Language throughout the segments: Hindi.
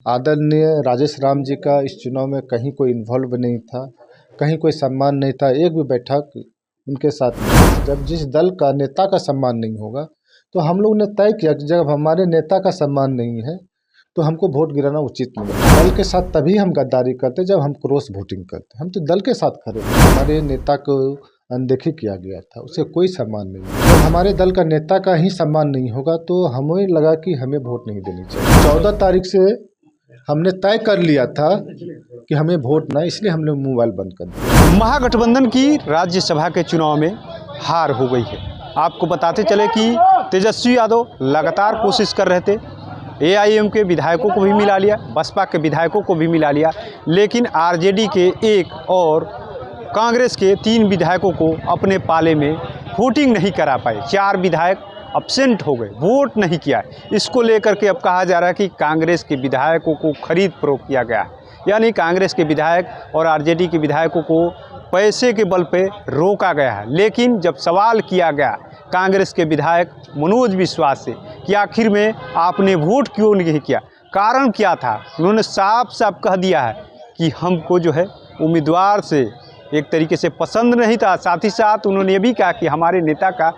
आदरणीय राजेश राम जी का इस चुनाव में कहीं कोई इन्वॉल्व नहीं था, कहीं कोई सम्मान नहीं था, एक भी बैठक उनके साथ नहीं। जब जिस दल का नेता का सम्मान नहीं होगा तो हम लोग ने तय किया कि जब हमारे नेता का सम्मान नहीं है तो हमको वोट गिराना उचित नहीं है। दल के साथ तभी हम गद्दारी करते जब हम क्रॉस वोटिंग करते। हम तो दल के साथ खड़े थे। हमारे नेता को अनदेखी किया गया था, उसे कोई सम्मान नहीं। जब हमारे दल का नेता का ही सम्मान नहीं होगा तो हमें लगा कि हमें वोट नहीं देनी चाहिए। 14 तारीख से हमने तय कर लिया था कि हमें वोट ना, इसलिए हमने मोबाइल बंद कर दिया। महागठबंधन की राज्यसभा के चुनाव में हार हो गई है। आपको बताते चले कि तेजस्वी यादव लगातार कोशिश कर रहे थे, एआईएम के विधायकों को भी मिला लिया, बसपा के विधायकों को भी मिला लिया, लेकिन आरजेडी के एक और कांग्रेस के 3 विधायकों को अपने पाले में वोटिंग नहीं करा पाए। 4 विधायक अब्सेंट हो गए, वोट नहीं किया। इसको लेकर के अब कहा जा रहा है कि कांग्रेस के विधायकों को खरीद फरोख्त किया गया है, यानी कांग्रेस के विधायक और आरजेडी के विधायकों को पैसे के बल पे रोका गया है। लेकिन जब सवाल किया गया कांग्रेस के विधायक मनोज विश्वास से कि आखिर में आपने वोट क्यों नहीं किया, कारण क्या था, उन्होंने साफ साफ कह दिया है कि हमको जो है उम्मीदवार से एक तरीके से पसंद नहीं था। साथ ही साथ उन्होंने ये भी कहा कि हमारे नेता का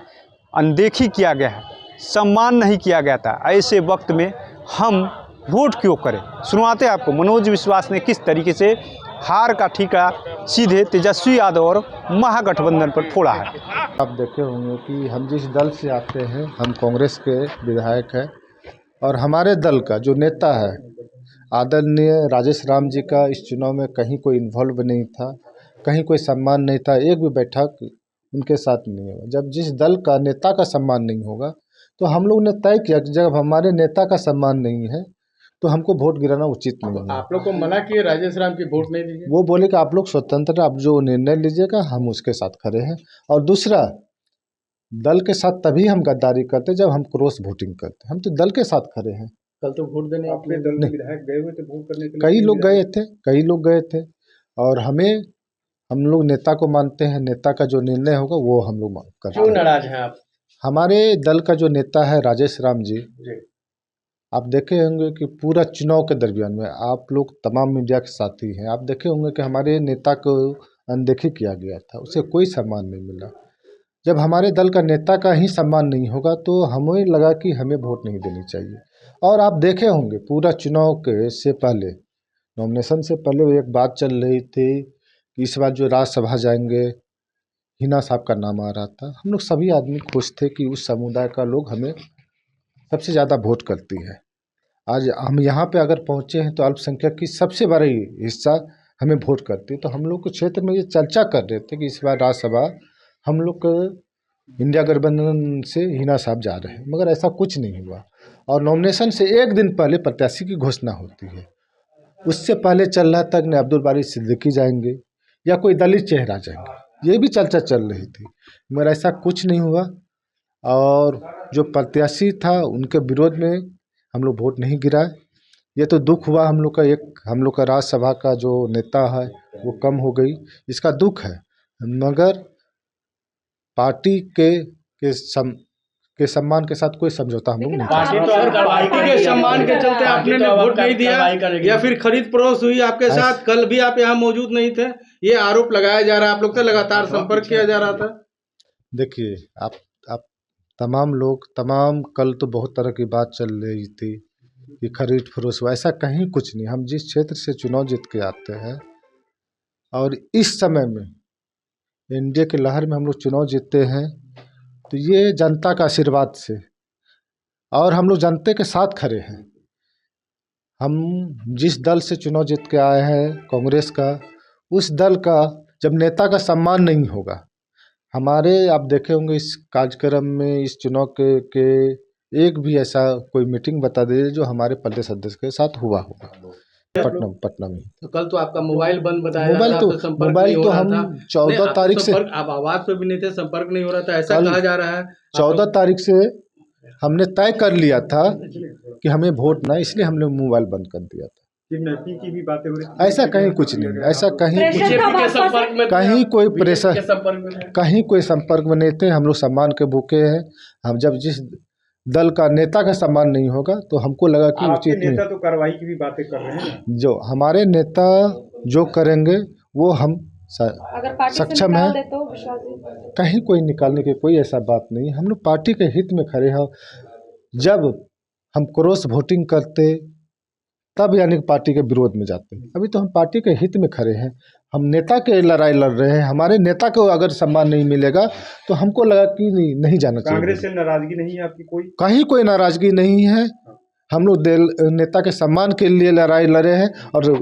अनदेखी किया गया है, सम्मान नहीं किया गया था। ऐसे वक्त में हम वोट क्यों करें। सुनवाते हैं आपको मनोज विश्वास ने किस तरीके से हार का ठीका सीधे तेजस्वी यादव और महागठबंधन पर फोड़ा है। आप देखे होंगे कि हम जिस दल से आते हैं, हम कांग्रेस के विधायक हैं और हमारे दल का जो नेता है आदरणीय राजेश राम जी का इस चुनाव में कहीं कोई इन्वॉल्व नहीं था, कहीं कोई सम्मान नहीं था, एक भी बैठक उनके साथ नहीं होगा। जब जिस दल का नेता का सम्मान नहीं होगा तो हम लोग ने तय किया कि जब हमारे नेता का सम्मान नहीं है तो हमको वोट गिराना उचित नहीं है। आप लोग को मना किए राजेश राम की वोट नहीं दीजिए। वो बोले कि आप लोग स्वतंत्र, आप जो निर्णय लीजिएगा हम उसके साथ खड़े हैं। और दूसरा, दल के साथ तभी हम गद्दारी करते जब हम क्रॉस वोटिंग करते। हम तो दल के साथ खड़े हैं। कल तो वोट देने अपने दल के विधायक गए हुए थे वोट करने के लिए। कई लोग गए थे और हम लोग नेता को मानते हैं, नेता का जो निर्णय होगा वो हम लोग करते हैं। क्यों नाराज हैं आप? हमारे दल का जो नेता है राजेश राम जी, आप देखे होंगे कि पूरा चुनाव के दरमियान में आप लोग तमाम मीडिया के साथी हैं, आप देखे होंगे कि हमारे नेता को अनदेखी किया गया था, उसे कोई सम्मान नहीं मिला। जब हमारे दल का नेता का ही सम्मान नहीं होगा तो हमें लगा कि हमें वोट नहीं देनी चाहिए। और आप देखे होंगे पूरा चुनाव के से पहले, नॉमिनेशन से पहले एक बात चल रही थी कि इस बार जो राज्यसभा जाएंगे हिना साहब का नाम आ रहा था। हम लोग सभी आदमी खुश थे कि उस समुदाय का लोग हमें सबसे ज़्यादा वोट करती है। आज हम यहाँ पे अगर पहुँचे हैं तो अल्पसंख्यक की सबसे बड़ी हिस्सा हमें वोट करती है। तो हम लोग के क्षेत्र में ये चर्चा कर रहे थे कि इस बार राज्यसभा हम लोग इंडिया गठबंधन से हिना साहब जा रहे हैं, मगर ऐसा कुछ नहीं हुआ। और नॉमिनेशन से एक दिन पहले प्रत्याशी की घोषणा होती है, उससे पहले चल रहा था कि अब्दुल बारी सिद्दीकी जाएंगे या कोई दलित चेहरा जाएंगे, ये भी चर्चा चल रही थी, मगर ऐसा कुछ नहीं हुआ। और जो प्रत्याशी था उनके विरोध में हम लोग वोट नहीं गिराए। ये तो दुख हुआ हम लोग का राज्यसभा का जो नेता है वो कम हो गई, इसका दुख है। मगर पार्टी के सम्मान के साथ कोई समझौता हम लोग नहीं कर। पार्टी के सम्मान के चलते आपने वोट नहीं दिया या फिर खरीद फरोख्त हुई आपके साथ? कल भी आप यहाँ मौजूद नहीं थे, ये आरोप लगाया जा रहा है। आप लोग से लगातार संपर्क किया जा रहा था। देखिए आप तमाम कल तो बहुत तरह की बात चल रही थी कि खरीद फरोख्त हुआ, ऐसा कहीं कुछ नहीं। हम जिस क्षेत्र से चुनाव जीत के आते हैं और इस समय में एनडीए की लहर में हम लोग चुनाव जीतते हैं तो ये जनता का आशीर्वाद से, और हम लोग जनता के साथ खड़े हैं। हम जिस दल से चुनाव जीत के आए हैं कांग्रेस का, उस दल का जब नेता का सम्मान नहीं होगा, हमारे आप देखे होंगे इस कार्यक्रम में, इस चुनाव के एक भी ऐसा कोई मीटिंग बता दीजिए जो हमारे प्रदेश अध्यक्ष के साथ हुआ होगा। पटना में तो कल तो आपका मोबाइल बंद बताया मोबाइल तो हम 14 तारीख से, आप आवाज पे भी नहीं थे, संपर्क नहीं हो रहा था, ऐसा कहा जा रहा है। 14 तारीख से हमने तय कर लिया था कि हमें वोट ना, इसलिए हमने मोबाइल बंद कर दिया था। की भी बातें हो रही, ऐसा कहीं कुछ नहीं, ऐसा कहीं कोई प्रेशर, कहीं कोई संपर्क में नहीं थे। हम लोग सम्मान के भूखे हैं। हम जब दल का नेता का सम्मान नहीं होगा तो हमको लगा कि आपके उचित नहीं। नेता तो कार्रवाई की भी बातें कर रहे हैं। जो हमारे नेता जो करेंगे वो हम अगर पार्टी से सक्षम निकाल है। दे तो विश्वास नहीं। कहीं कोई निकालने की कोई ऐसा बात नहीं है। हम लोग पार्टी के हित में खड़े हैं। जब हम क्रॉस वोटिंग करते तब यानी कि पार्टी के विरोध में जाते हैं। अभी तो हम पार्टी के हित में खड़े हैं। हम नेता के लड़ाई लड़ रहे हैं। हमारे नेता को अगर सम्मान नहीं मिलेगा तो हमको लगा कि नहीं जाना चाहिए। कांग्रेस से नाराजगी नहीं है आपकी? कहीं कोई नाराजगी नहीं है। हम लोग नेता के सम्मान के लिए लड़ाई लड़े हैं और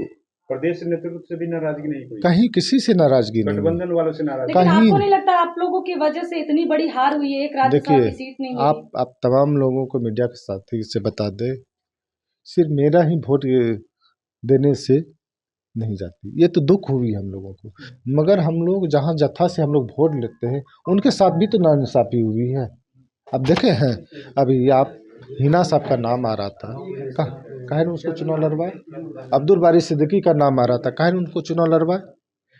प्रदेश नेतृत्व से भी नाराजगी नहीं हुई? कहीं किसी से नाराजगी नहीं। गठबंधन वालों से नाराजगी? लेकिन आपको नहीं लगता आप लोगों की वजह से इतनी बड़ी हार हुई है? एक राज्यसभा की सीट नहीं मिली। आप तमाम लोगों को मीडिया के साथी से बता दे, सिर्फ मेरा ही वोट देने से नहीं जाती। ये तो दुख हुई हम लोगों को। मगर हम लोग जहाँ जत्था से हम लोग वोट लेते हैं उनके साथ भी तो नाइंसाफी हुई है। अब देखे हैं अभी आप हिना साहब का नाम आ रहा था, काहे ने उसको चुनाव लड़वाए? अब्दुल बारी सिद्दीकी का नाम आ रहा था, काहे ने उनको चुनाव लड़वाए?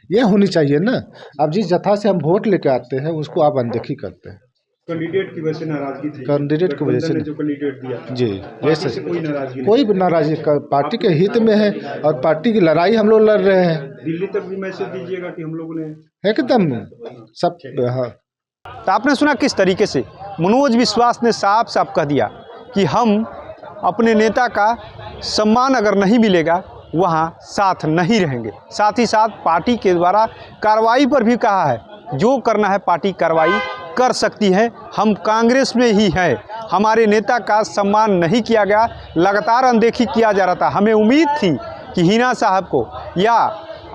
ये होनी चाहिए ना। अब जिस जत्था से हम वोट लेके आते हैं उसको आप अनदेखी करते हैं। कैंडिडेट की वजह से नाराजगी थी? कैंडिडेट की वजह से जो कैंडिडेट दिया जी, पार्टी से कोई नाराजगी नहीं? कोई नाराजगी पार्टी के हित में है और पार्टी की लड़ाई हम लोग लड़ रहे हैं। दिल्ली तक भी मैसेज दीजिएगा कि हम लोगों ने एकदम सब। हाँ, तो आपने सुना किस तरीके से मनोज विश्वास ने साफ साफ कह दिया कि हम अपने नेता का सम्मान अगर नहीं मिलेगा वहाँ साथ नहीं रहेंगे। साथ ही साथ पार्टी के द्वारा कार्रवाई पर भी कहा है, जो करना है पार्टी कार्रवाई कर सकती है। हम कांग्रेस में ही हैं। हमारे नेता का सम्मान नहीं किया गया, लगातार अनदेखी किया जा रहा था। हमें उम्मीद थी कि हिना साहब को या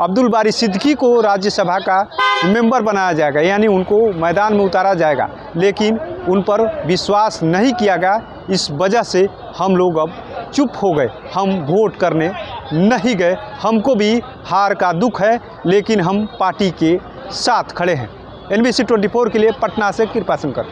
अब्दुल बारी सिद्दीकी को राज्यसभा का मेंबर बनाया जाएगा, यानी उनको मैदान में उतारा जाएगा, लेकिन उन पर विश्वास नहीं किया गया। इस वजह से हम लोग अब चुप हो गए, हम वोट करने नहीं गए। हमको भी हार का दुख है, लेकिन हम पार्टी के साथ खड़े हैं। NBC 24 के लिए पटना से कृपा शंकर।